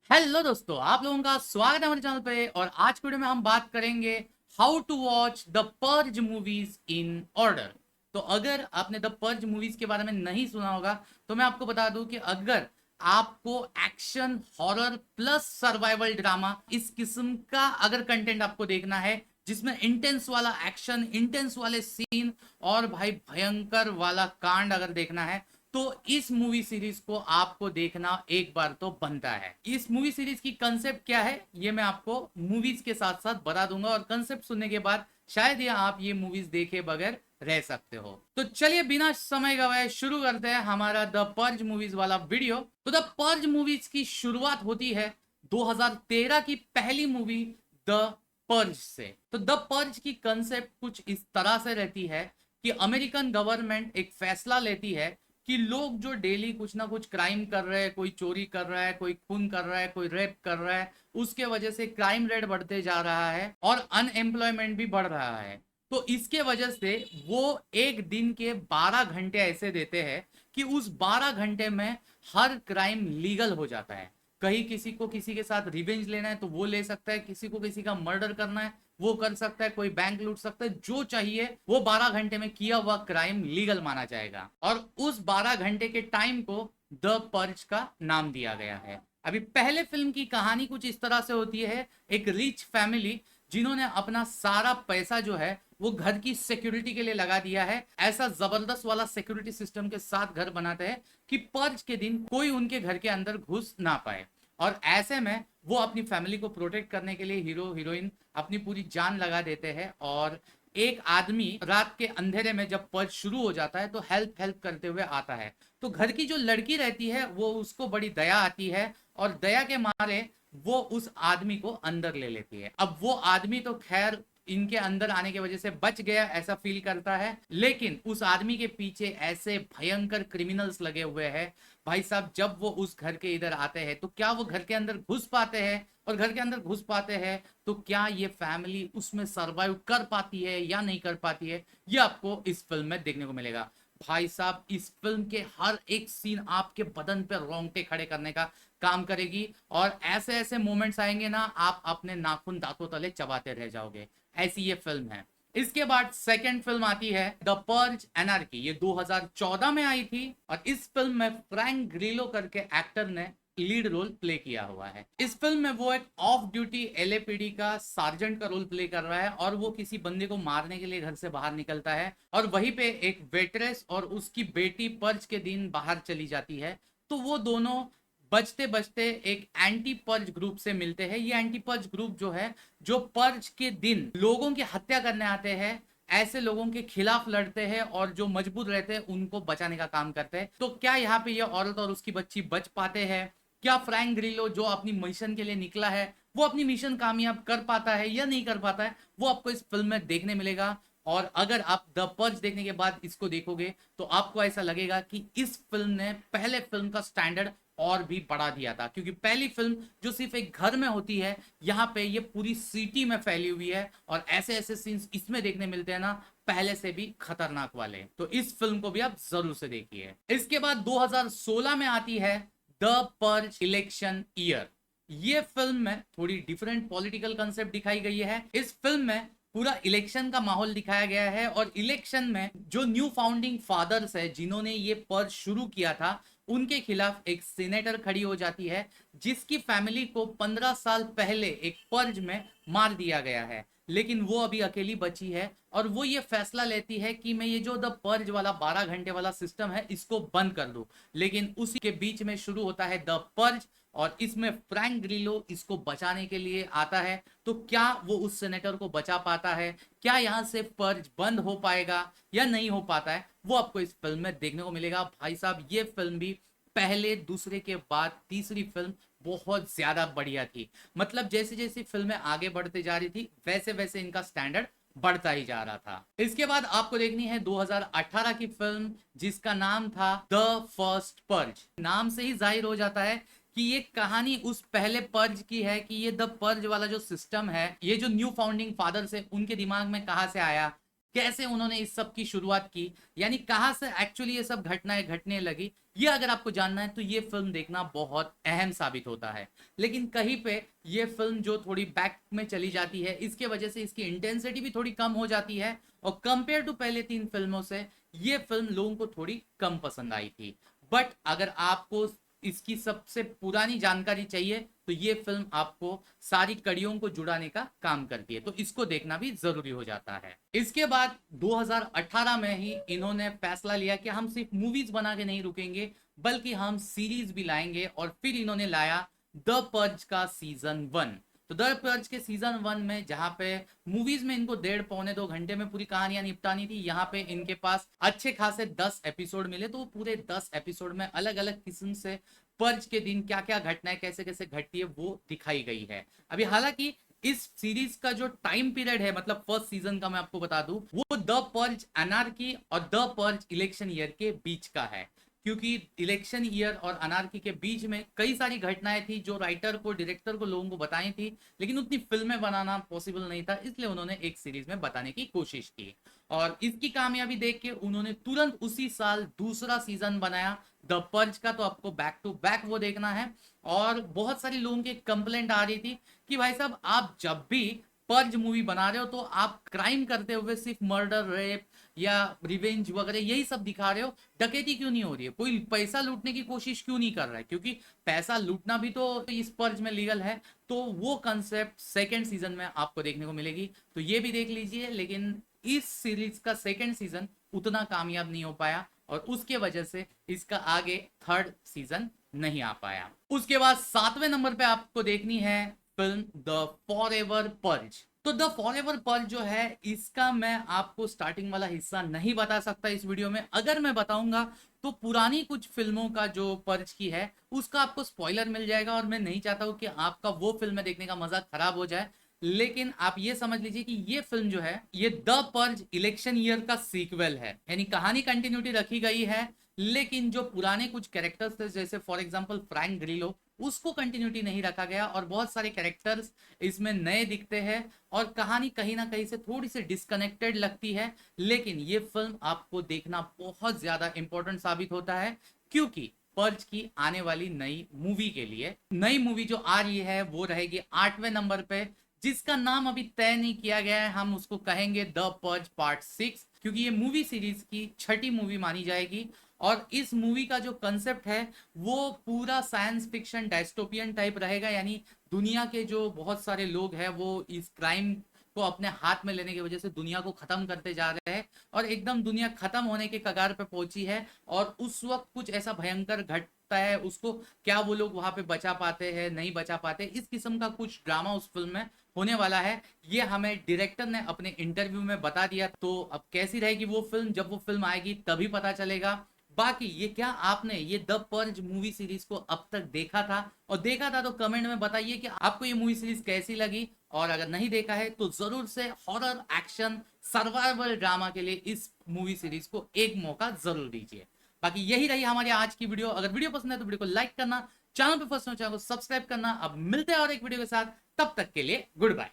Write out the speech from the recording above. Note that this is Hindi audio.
हेलो दोस्तों, आप लोगों का स्वागत है हमारे चैनल पे। और आज के वीडियो में हम बात करेंगे how to watch the Purge movies in order. तो अगर आपने द पर्ज मूवीज के बारे में नहीं सुना होगा तो मैं आपको बता दूं कि अगर आपको action horror plus survival drama इस किस्म का अगर कंटेंट आपको देखना है जिसमें इंटेंस वाला एक्शन, इंटेंस वाले सीन और भाई भयंकर वाला कांड अगर देखना है तो इस मूवी सीरीज को आपको देखना एक बार तो बनता है। इस मूवी सीरीज की कंसेप्ट क्या है ये मैं आपको मूवीज के साथ साथ बता दूंगा, और कंसेप्ट सुनने के बाद शायद ये आप ये मूवीज देखे बगैर रह सकते हो। तो चलिए बिना समय गवाए शुरू करते हैं हमारा द पर्ज मूवीज वाला वीडियो। तो द पर्ज मूवीज की शुरुआत होती है 2013 की पहली मूवी द पर्ज से। तो द पर्ज की कंसेप्ट कुछ इस तरह से रहती है कि अमेरिकन गवर्नमेंट एक फैसला लेती है कि लोग जो डेली कुछ ना कुछ क्राइम कर रहे हैं, कोई चोरी कर रहा है, कोई खून कर रहा है, कोई रेप कर रहा है, उसके वजह से क्राइम रेट बढ़ते जा रहा है और अनएम्प्लॉयमेंट भी बढ़ रहा है। तो इसके वजह से वो एक दिन के 12 घंटे ऐसे देते हैं कि उस 12 घंटे में हर क्राइम लीगल हो जाता है। कहीं किसी को किसी के साथ रिवेंज लेना है तो वो ले सकता है, किसी को किसी का मर्डर करना है वो कर सकता है, कोई बैंक लूट सकता है, जो चाहिए वो 12 घंटे में किया हुआ क्राइम लीगल माना जाएगा। और उस 12 घंटे के टाइम को द पर्ज का नाम दिया गया है। अभी पहले फिल्म की कहानी कुछ इस तरह से होती है। एक रिच फैमिली जिन्होंने अपना सारा पैसा जो है वो घर की सिक्योरिटी के लिए लगा दिया है, ऐसा जबरदस्त वाला सिक्योरिटी सिस्टम के साथ घर बनाते हैं कि पर्ज के दिन कोई उनके घर के अंदर घुस ना पाए। और ऐसे में वो अपनी फैमिली को प्रोटेक्ट करने के लिए हीरो हीरोइन अपनी पूरी जान लगा देते हैं। और एक आदमी रात के अंधेरे में जब पर्ज शुरू हो जाता है तो हेल्प हेल्प करते हुए आता है। तो घर की जो लड़की रहती है वो उसको बड़ी दया आती है और दया के मारे वो उस आदमी को अंदर ले लेती है। अब वो आदमी तो खैर इनके अंदर आने की वजह से बच गया ऐसा फील करता है, लेकिन उस आदमी के पीछे ऐसे भयंकर क्रिमिनल्स लगे हुए हैं। भाई साहब जब वो उस घर के इधर आते हैं तो क्या वो घर के अंदर घुस पाते हैं, और घर के अंदर घुस पाते हैं तो क्या ये फैमिली उसमें सरवाइव कर पाती है या नहीं कर पाती है, ये आपको इस फिल्म में देखने को मिलेगा। भाई साहब इस फिल्म के हर एक सीन आपके बदन पे रोंगटे खड़े करने का काम करेगी, और ऐसे ऐसे मोमेंट्स आएंगे ना आप अपने नाखून दांतों तले चबाते रह जाओगे, ऐसी ये फिल्म है। इसके बाद सेकंड फिल्म आती है द पर्ज एनार्की। ये 2014 में आई थी और इस फिल्म में फ्रैंक ग्रिलो करके एक्टर ने लीड रोल प्ले किया हुआ है। इस फिल्म में वो एक ऑफ ड्यूटी एलएपीडी का सार्जेंट का रोल प्ले कर रहा है और वो किसी बंदे को मारने के लिए घर से बाहर निकलता है, और वहीं पे एक वेट्रेस और उसकी बेटी पर्ज के दिन बाहर चली जाती है। तो वो दोनों बचते बचते एक एंटी पर्ज ग्रुप से मिलते हैं। ये एंटी पर्ज ग्रुप जो है जो पर्ज के दिन लोगों की हत्या करने आते हैं, ऐसे लोगों के खिलाफ लड़ते हैं और जो मजबूत रहते हैं उनको बचाने का काम करते हैं। तो क्या यहाँ पे ये औरत और उसकी बच्ची बच पाते हैं? क्या फ्रैंक ग्रिलो जो अपनी मिशन के लिए निकला है वो अपनी मिशन कामयाब कर पाता है या नहीं कर पाता है, वो आपको इस फिल्म में देखने मिलेगा। और अगर आप द पर्ज देखने के बाद इसको देखोगे तो आपको ऐसा लगेगा कि इस फिल्म ने पहले फिल्म का स्टैंडर्ड और भी बढ़ा दिया था, क्योंकि पहली फिल्म जो सिर्फ एक घर में होती है यहाँ पे ये पूरी सिटी में फैली हुई है, और ऐसे ऐसे सीन्स इसमें देखने मिलते हैं ना पहले से भी खतरनाक वाले। तो इस फिल्म को भी आप जरूर से देखिए। इसके बाद 2016 में आती है द पर्ज इलेक्शन ईयर। ये फिल्म में थोड़ी डिफरेंट पॉलिटिकल कंसेप्ट दिखाई गई है। इस फिल्म में पूरा इलेक्शन का माहौल दिखाया गया है, और इलेक्शन में जो न्यू फाउंडिंग फादर्स है जिन्होंने ये पर्ज शुरू किया था उनके खिलाफ एक सीनेटर खड़ी हो जाती है जिसकी फैमिली को 15 साल पहले एक पर्ज में मार दिया गया है, लेकिन वो अभी अकेली बची है। और वो ये फैसला लेती है कि मैं ये जो द पर्ज वाला 12 घंटे वाला सिस्टम है इसको बंद कर दूं। लेकिन उसी के बीच में शुरू होता है द पर्ज, और इसमें फ्रैंक ग्रिलो इसको बचाने के लिए आता है। तो क्या वो उस सेनेटर को बचा पाता है? क्या यहाँ से पर्ज बंद हो पाएगा या नहीं हो पाता है, वो आपको इस फिल्म में देखने को मिलेगा। भाई साहब ये फिल्म भी पहले दूसरे के बाद तीसरी फिल्म बहुत ज्यादा बढ़िया थी। मतलब जैसे जैसे फिल्में आगे बढ़ते जा रही थी वैसे वैसे इनका स्टैंडर्ड बढ़ता ही जा रहा था। इसके बाद आपको देखनी है 2018 की फिल्म जिसका नाम था द फर्स्ट पर्ज। नाम से ही जाहिर हो जाता है कि ये कहानी उस पहले पर्ज की है कि ये द पर्ज वाला जो सिस्टम है, ये जो न्यू फाउंडिंग फादर्स है उनके दिमाग में कहां से आया, कैसे उन्होंने इस सब की शुरुआत की, यानी कहाँ से एक्चुअली ये सब घटनाएं घटने लगी, ये अगर आपको जानना है तो ये फिल्म देखना बहुत अहम साबित होता है। लेकिन कहीं पे ये फिल्म जो थोड़ी बैक में चली जाती है, इसके वजह से इसकी इंटेंसिटी भी थोड़ी कम हो जाती है, और कंपेयर टू पहले 3 फिल्मों से ये फिल्म लोगों को थोड़ी कम पसंद आई थी। बट अगर आपको इसकी सबसे पुरानी जानकारी चाहिए तो ये फिल्म आपको सारी कड़ियों को जुड़ाने का काम करती है, तो इसको देखना भी जरूरी हो जाता है। इसके बाद 2018 में ही इन्होंने फैसला लिया कि हम सिर्फ मूवीज बना के नहीं रुकेंगे, बल्कि हम सीरीज भी लाएंगे, और फिर इन्होंने लाया द पर्ज का सीजन 1। तो द पर्ज के सीजन 1 में, जहां पे मूवीज में इनको 1.5-पौने 2 घंटे में पूरी कहानियां निपटानी थी, यहाँ पे इनके पास अच्छे खासे 10 एपिसोड मिले। तो पूरे 10 एपिसोड में अलग अलग किस्म से पर्ज के दिन क्या क्या घटनाएं कैसे कैसे घटती है वो दिखाई गई है। अभी हालांकि इस सीरीज का जो टाइम पीरियड है, मतलब फर्स्ट सीजन का मैं आपको बता दूं, वो द पर्ज अनार्की और द पर्ज इलेक्शन ईयर के बीच का है, क्योंकि इलेक्शन ईयर और अनार्की के बीच में कई सारी घटनाएं थी जो राइटर को, डायरेक्टर को, लोगों को बताई थी, लेकिन उतनी फिल्में बनाना पॉसिबल नहीं था, इसलिए उन्होंने एक सीरीज में बताने की कोशिश की। और इसकी कामयाबी देख के उन्होंने तुरंत उसी साल दूसरा सीजन बनाया द पर्ज का। तो आपको बैक टू बैक वो देखना है। और बहुत सारी लोगों की कंप्लेंट आ रही थी कि भाई साहब, आप जब भी पर्ज मूवी बना रहे हो तो आप क्राइम करते हुए सिर्फ मर्डर, रेप या रिवेंज वगैरह यही सब दिखा रहे हो, डकैती क्यों नहीं हो रही है, कोई पैसा लूटने की कोशिश क्यों नहीं कर रहा है, क्योंकि पैसा लूटना भी तो इस पर्ज में लीगल है। तो वो कंसेप्ट सेकेंड सीजन में आपको देखने को मिलेगी, तो ये भी देख लीजिए। लेकिन इस सीरीज का सेकेंड सीजन उतना कामयाब नहीं हो पाया, और उसके वजह से इसका आगे थर्ड सीजन नहीं आ पाया। उसके बाद 7वें नंबर पे आपको देखनी है फिल्म द फॉरएवर पर्ज। तो द फॉरएवर पर्ज जो है, इसका मैं आपको स्टार्टिंग वाला हिस्सा नहीं बता सकता इस वीडियो में। अगर मैं बताऊंगा तो पुरानी कुछ फिल्मों का जो पर्ज की है उसका आपको स्पॉइलर मिल जाएगा, और मैं नहीं चाहता हूं कि आपका वो फिल्म देखने का मजा खराब हो जाए। लेकिन आप ये समझ लीजिए कि ये फिल्म जो है, ये द पर्ज इलेक्शन ईयर का सीक्वल है, यानी कहानी कंटिन्यूटी रखी गई है, लेकिन जो पुराने कुछ कैरेक्टर्स थे, जैसे फॉर एग्जांपल फ्रैंक ग्रिलो, उसको कंटिन्यूटी नहीं रखा गया, और बहुत सारे कैरेक्टर्स इसमें नए दिखते हैं, और कहानी कहीं ना कहीं से थोड़ी सी डिस्कनेक्टेड लगती है। लेकिन ये फिल्म आपको देखना बहुत ज्यादा इंपॉर्टेंट साबित होता है, क्योंकि पर्ज की आने वाली नई मूवी के लिए, नई मूवी जो आ रही है वो रहेगी 8वें नंबर पे, जिसका नाम अभी तय नहीं किया गया है। हम उसको कहेंगे द पर्ज पार्ट 6, क्योंकि ये मूवी सीरीज की छठी मूवी मानी जाएगी। और इस मूवी का जो कंसेप्ट है वो पूरा साइंस फिक्शन डायस्टोपियन टाइप रहेगा, यानी दुनिया के जो बहुत सारे लोग हैं वो इस क्राइम को अपने हाथ में लेने की वजह से दुनिया को खत्म करते जा रहे हैं, और एकदम दुनिया खत्म होने के कगार पे पहुंची है। और उस वक्त कुछ ऐसा भयंकर घटता है, उसको क्या वो लोग वहां पे बचा पाते हैं, नहीं बचा पाते, इस किस्म का कुछ ड्रामा उस फिल्म में होने वाला है। ये हमें डायरेक्टर ने अपने इंटरव्यू में बता दिया। तो अब कैसी रहेगी वो फिल्म, जब वो फिल्म आएगी तभी पता चलेगा। बाकी ये क्या आपने ये द पर्ज मूवी सीरीज को अब तक देखा था, और देखा था तो कमेंट में बताइए कि आपको ये मूवी सीरीज कैसी लगी। और अगर नहीं देखा है तो जरूर से हॉरर, एक्शन, सर्वाइवल ड्रामा के लिए इस मूवी सीरीज को एक मौका जरूर दीजिए। बाकी यही रही हमारी आज की वीडियो। अगर वीडियो पसंद है तो वीडियो को लाइक करना, चैनल पे फर्स्ट चैनल को सब्सक्राइब करना। अब मिलते हैं और एक वीडियो के साथ, तब तक के लिए गुड बाय।